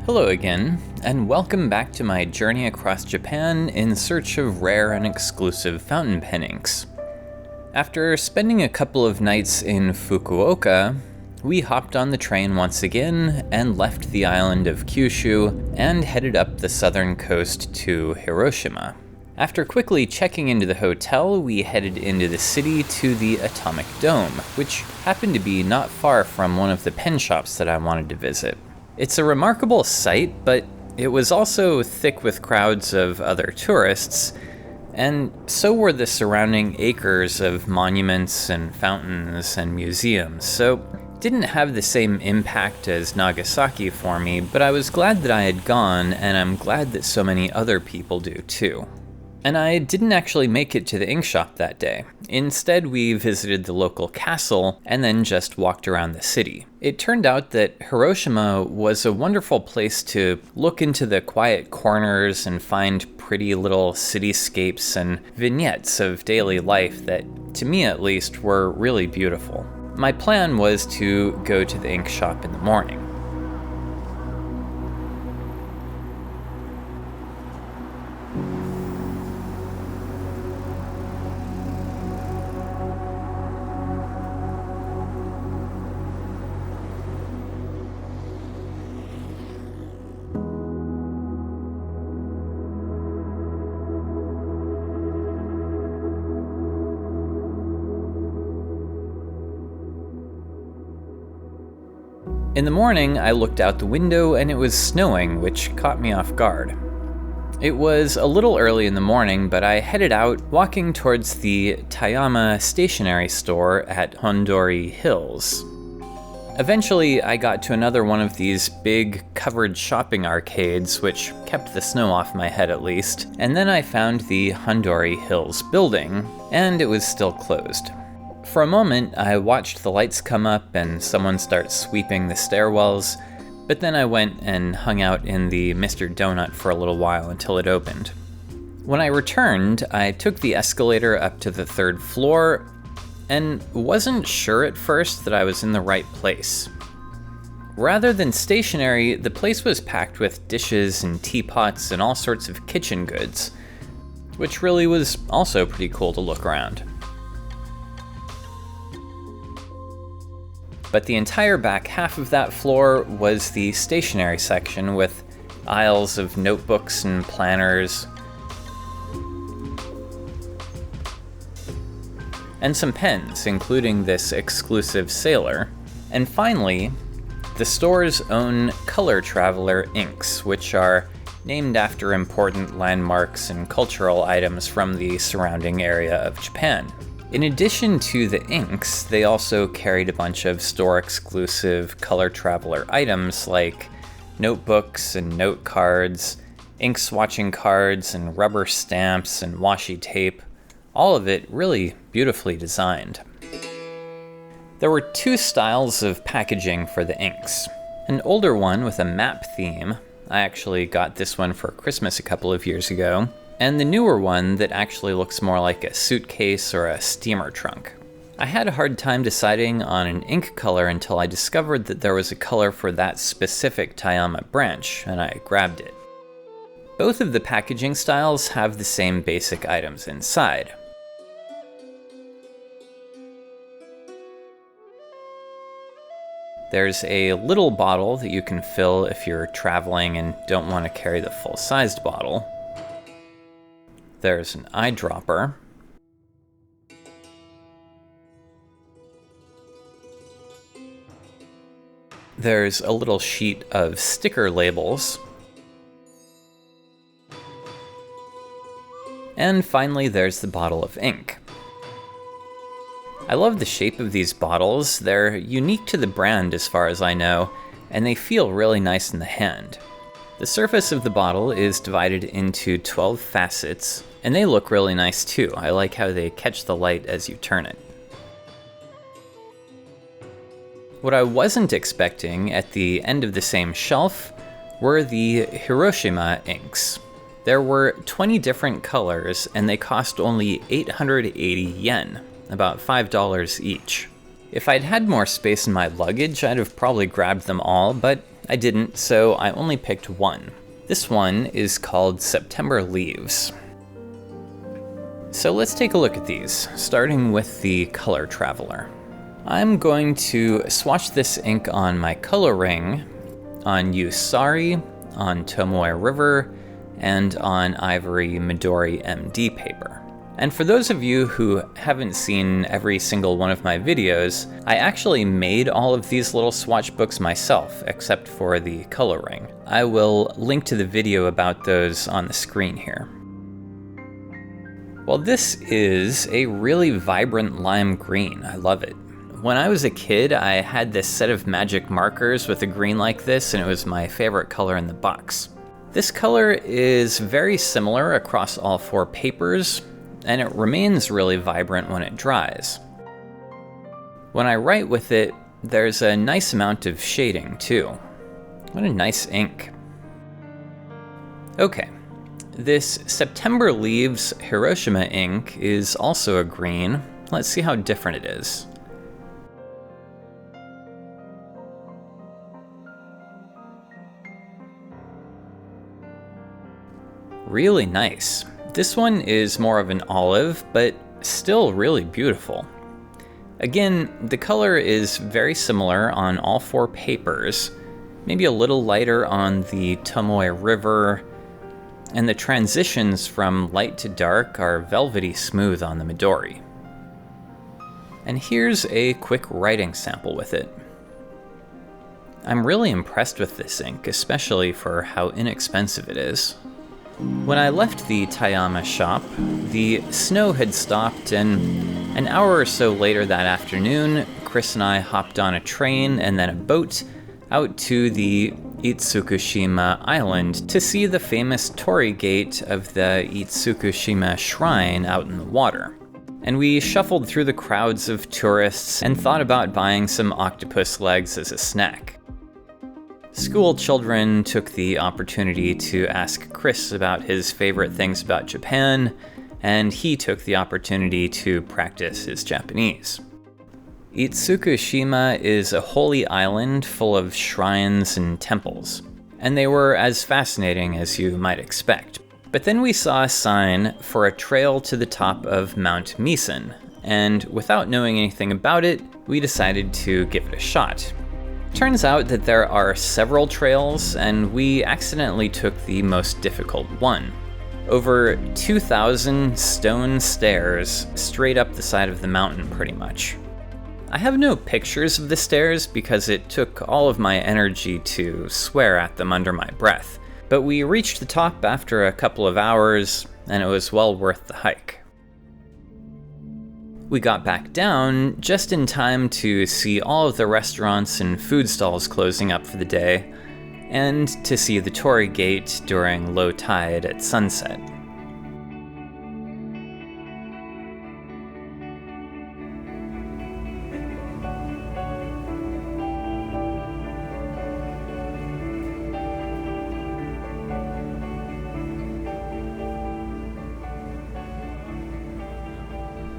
Hello again, and welcome back to my journey across Japan in search of rare and exclusive fountain pen inks. After spending a couple of nights in Fukuoka, we hopped on the train once again and left the island of Kyushu and headed up the southern coast to Hiroshima. After quickly checking into the hotel, we headed into the city to the Atomic Dome, which happened to be not far from one of the pen shops that I wanted to visit. It's a remarkable sight, but it was also thick with crowds of other tourists, and so were the surrounding acres of monuments and fountains and museums, so it didn't have the same impact as Nagasaki for me, but I was glad that I had gone, and I'm glad that so many other people do too. And I didn't actually make it to the ink shop that day. Instead, we visited the local castle and then just walked around the city. It turned out that Hiroshima was a wonderful place to look into the quiet corners and find pretty little cityscapes and vignettes of daily life that, to me at least, were really beautiful. My plan was to go to the ink shop in the morning. In the morning, I looked out the window and it was snowing, which caught me off guard. It was a little early in the morning, but I headed out, walking towards the Tama Stationary store at Hondori Hills. Eventually, I got to another one of these big, covered shopping arcades, which kept the snow off my head at least, and then I found the Hondori Hills building, and it was still closed. For a moment, I watched the lights come up and someone start sweeping the stairwells, but then I went and hung out in the Mr. Donut for a little while until it opened. When I returned, I took the escalator up to the third floor and wasn't sure at first that I was in the right place. Rather than stationery, the place was packed with dishes and teapots and all sorts of kitchen goods, which really was also pretty cool to look around. But the entire back half of that floor was the stationery section with aisles of notebooks and planners, and some pens, including this exclusive Sailor. And finally, the store's own Color Traveler inks, which are named after important landmarks and cultural items from the surrounding area of Japan. In addition to the inks, they also carried a bunch of store-exclusive Color Traveler items like notebooks and note cards, ink swatching cards and rubber stamps and washi tape, all of it really beautifully designed. There were two styles of packaging for the inks. An older one with a map theme, I actually got this one for Christmas a couple of years ago, and the newer one that actually looks more like a suitcase or a steamer trunk. I had a hard time deciding on an ink color until I discovered that there was a color for that specific Tama branch, and I grabbed it. Both of the packaging styles have the same basic items inside. There's a little bottle that you can fill if you're traveling and don't want to carry the full-sized bottle. There's an eyedropper. There's a little sheet of sticker labels. And finally, there's the bottle of ink. I love the shape of these bottles. They're unique to the brand as far as I know, and they feel really nice in the hand. The surface of the bottle is divided into 12 facets, and they look really nice too. I like how they catch the light as you turn it. What I wasn't expecting at the end of the same shelf were the Hiroshima Inks. There were 20 different colors, and they cost only 880 yen, about $5 each. If I'd had more space in my luggage, I'd have probably grabbed them all, but I didn't, so I only picked one. This one is called September Leaves. So let's take a look at these, starting with the Color Traveler. I'm going to swatch this ink on my color ring, on Usari, on Tomoe River, and on Ivory Midori MD paper. And for those of you who haven't seen every single one of my videos, I actually made all of these little swatch books myself, except for the color ring. I will link to the video about those on the screen here. Well, this is a really vibrant lime green. I love it. When I was a kid, I had this set of magic markers with a green like this, and it was my favorite color in the box. This color is very similar across all 4 papers, and it remains really vibrant when it dries. When I write with it, there's a nice amount of shading too. What a nice ink. Okay, this September Leaves Hiroshima ink is also a green. Let's see how different it is. Really nice. This one is more of an olive, but still really beautiful. Again, the color is very similar on all 4 papers, maybe a little lighter on the Tomoe River, and the transitions from light to dark are velvety smooth on the Midori. And here's a quick writing sample with it. I'm really impressed with this ink, especially for how inexpensive it is. When I left the Tayama shop, the snow had stopped, and an hour or so later that afternoon, Chris and I hopped on a train and then a boat out to the Itsukushima Island to see the famous torii gate of the Itsukushima Shrine out in the water. And we shuffled through the crowds of tourists and thought about buying some octopus legs as a snack. School children took the opportunity to ask Chris about his favorite things about Japan, and he took the opportunity to practice his Japanese. Itsukushima is a holy island full of shrines and temples, and they were as fascinating as you might expect. But then we saw a sign for a trail to the top of Mount Misen, and without knowing anything about it, we decided to give it a shot. Turns out that there are several trails, and we accidentally took the most difficult one. Over 2,000 stone stairs straight up the side of the mountain, pretty much. I have no pictures of the stairs because it took all of my energy to swear at them under my breath, but we reached the top after a couple of hours, and it was well worth the hike. We got back down just in time to see all of the restaurants and food stalls closing up for the day, and to see the torii gate during low tide at sunset.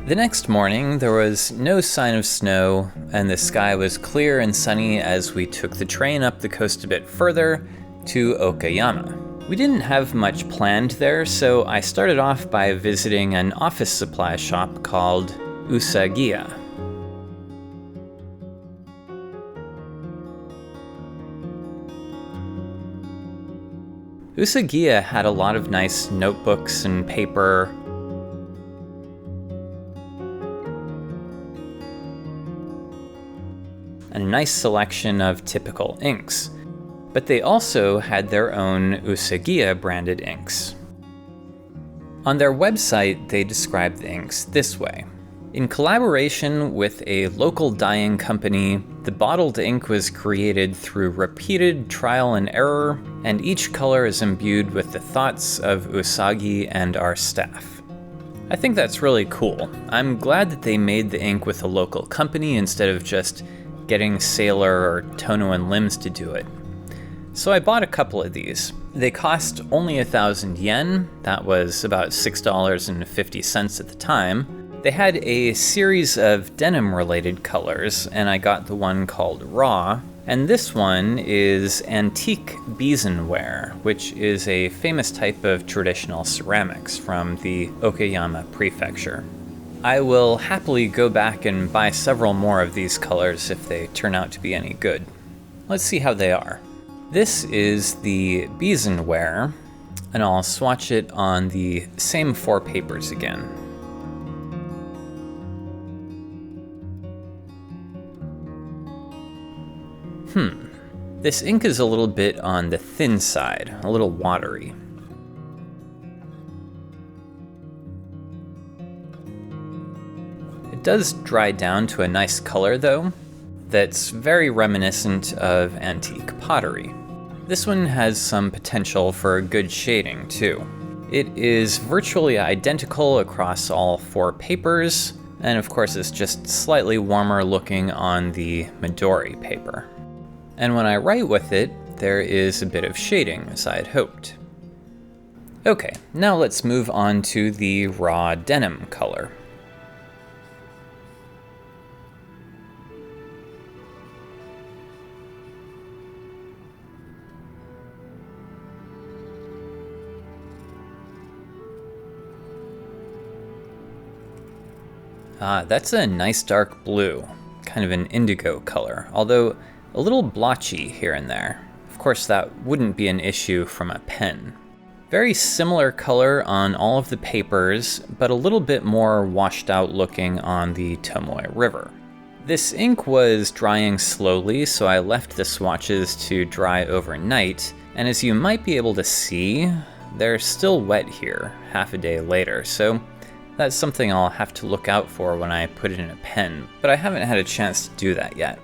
The next morning, there was no sign of snow, and the sky was clear and sunny as we took the train up the coast a bit further to Okayama. We didn't have much planned there, so I started off by visiting an office supply shop called Usagiya. Usagiya had a lot of nice notebooks and paper, a nice selection of typical inks, but they also had their own Usagiya branded inks. On their website, they describe the inks this way. In collaboration with a local dyeing company, the bottled ink was created through repeated trial and error, and each color is imbued with the thoughts of Usagi and our staff. I think that's really cool. I'm glad that they made the ink with a local company instead of just getting Sailor or Tono and Limbs to do it. So I bought a couple of these. They cost only 1,000 yen, that was about $6.50 at the time. They had a series of denim-related colors, and I got the one called Raw, And this one is antique besenware, which is a famous type of traditional ceramics from the Okayama prefecture. I will happily go back and buy several more of these colors if they turn out to be any good. Let's see how they are. This is the besenware, and I'll swatch it on the same 4 papers again. This ink is a little bit on the thin side, a little watery. It does dry down to a nice color though, that's very reminiscent of antique pottery. This one has some potential for good shading too. It is virtually identical across all 4 papers, and of course it's just slightly warmer looking on the Midori paper. And when I write with it, there is a bit of shading, as I had hoped. Okay, now let's move on to the raw denim color. That's a nice dark blue, kind of an indigo color, although a little blotchy here and there. Of course, that wouldn't be an issue from a pen. Very similar color on all of the papers, but a little bit more washed out looking on the Tomoe River. This ink was drying slowly, so I left the swatches to dry overnight, and as you might be able to see, they're still wet here, half a day later, so that's something I'll have to look out for when I put it in a pen, but I haven't had a chance to do that yet.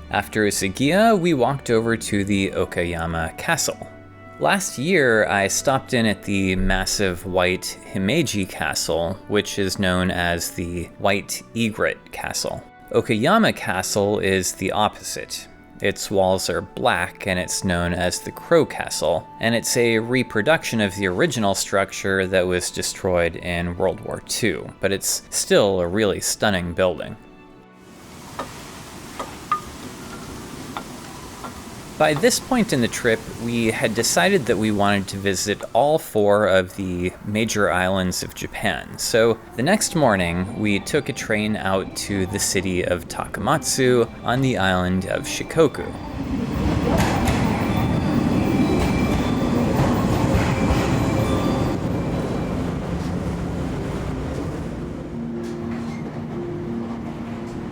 After Usugiya, we walked over to the Okayama Castle. Last year, I stopped in at the massive white Himeji Castle, which is known as the White Egret Castle. Okayama Castle is the opposite. Its walls are black and it's known as the Crow Castle, and it's a reproduction of the original structure that was destroyed in World War II, but it's still a really stunning building. By this point in the trip, we had decided that we wanted to visit all 4 of the major islands of Japan. So the next morning, we took a train out to the city of Takamatsu on the island of Shikoku.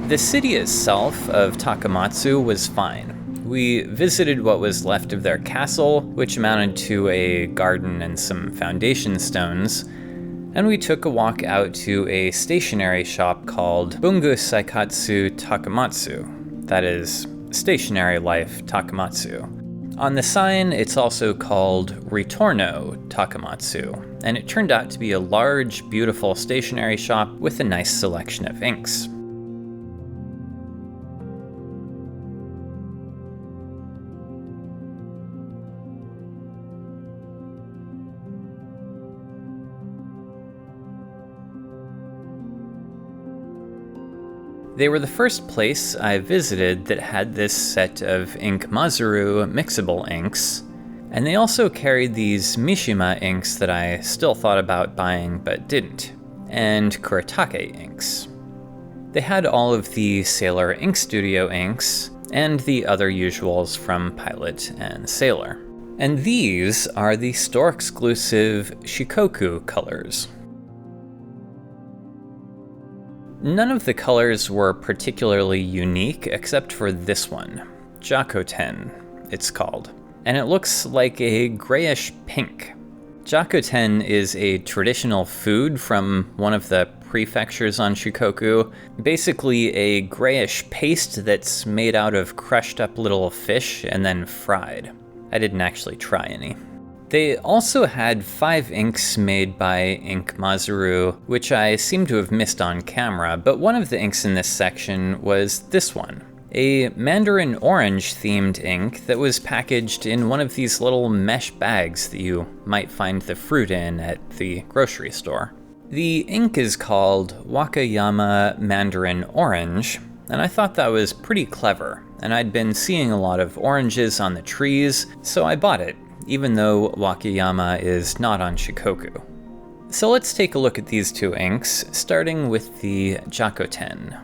The city itself of Takamatsu was fine. We visited what was left of their castle, which amounted to a garden and some foundation stones, and we took a walk out to a stationery shop called Bungu Saikatsu Takamatsu, that is, Stationary Life Takamatsu. On the sign, it's also called Ritorno Takamatsu, and it turned out to be a large, beautiful stationery shop with a nice selection of inks. They were the first place I visited that had this set of Ink Masaru mixable inks, and they also carried these Mishima inks that I still thought about buying but didn't, and Kuretake inks. They had all of the Sailor Ink Studio inks, and the other usuals from Pilot and Sailor. And these are the store-exclusive Shikoku colors. None of the colors were particularly unique except for this one, Jakoten, it's called, and it looks like a grayish pink. Jakoten is a traditional food from one of the prefectures on Shikoku, basically a grayish paste that's made out of crushed up little fish and then fried. I didn't actually try any. They also had 5 inks made by Ink Masaru, which I seem to have missed on camera, but one of the inks in this section was this one, a mandarin orange themed ink that was packaged in one of these little mesh bags that you might find the fruit in at the grocery store. The ink is called Wakayama Mandarin Orange, and I thought that was pretty clever, and I'd been seeing a lot of oranges on the trees, so I bought it, even though Wakayama is not on Shikoku. So let's take a look at these two inks, starting with the Jakoten.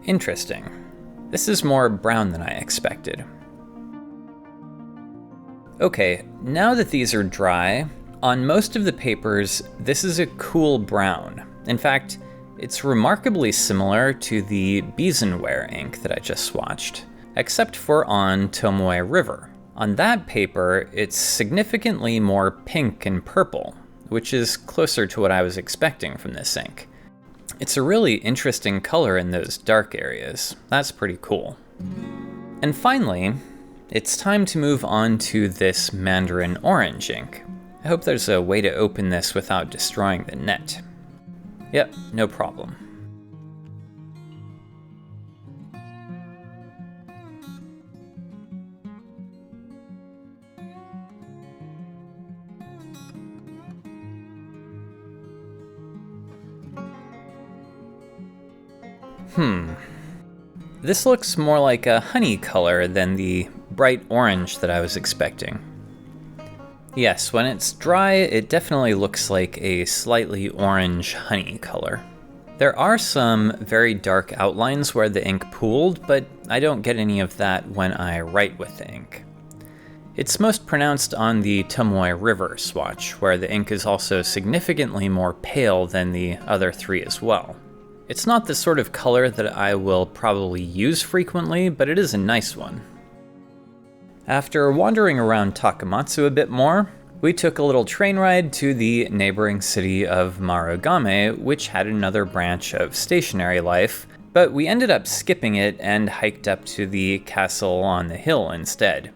Interesting. This is more brown than I expected. Okay, now that these are dry, on most of the papers, this is a cool brown. In fact, it's remarkably similar to the Besenware ink that I just swatched, except for on Tomoe River. On that paper, it's significantly more pink and purple, which is closer to what I was expecting from this ink. It's a really interesting color in those dark areas. That's pretty cool. And finally, it's time to move on to this Mandarin Orange ink. I hope there's a way to open this without destroying the net. Yep, no problem. This looks more like a honey color than the bright orange that I was expecting. Yes, when it's dry, it definitely looks like a slightly orange honey color. There are some very dark outlines where the ink pooled, but I don't get any of that when I write with the ink. It's most pronounced on the Tomoe River swatch, where the ink is also significantly more pale than the other three as well. It's not the sort of color that I will probably use frequently, but it is a nice one. After wandering around Takamatsu a bit more, we took a little train ride to the neighboring city of Marugame, which had another branch of stationary life, but we ended up skipping it and hiked up to the castle on the hill instead.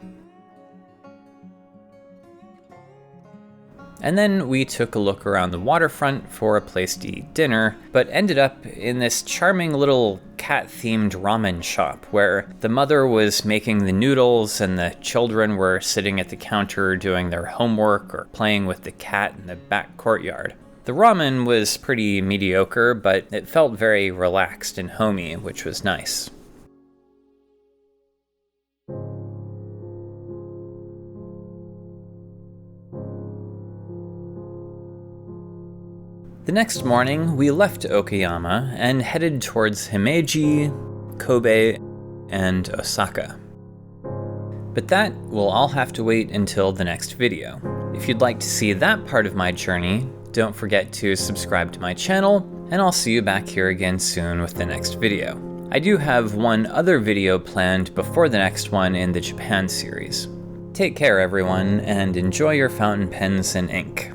And then we took a look around the waterfront for a place to eat dinner, but ended up in this charming little cat-themed ramen shop where the mother was making the noodles and the children were sitting at the counter doing their homework or playing with the cat in the back courtyard. The ramen was pretty mediocre, but it felt very relaxed and homey, which was nice. The next morning, we left Okayama and headed towards Himeji, Kobe, and Osaka. But that will all have to wait until the next video. If you'd like to see that part of my journey, don't forget to subscribe to my channel, and I'll see you back here again soon with the next video. I do have one other video planned before the next one in the Japan series. Take care everyone, and enjoy your fountain pens and ink.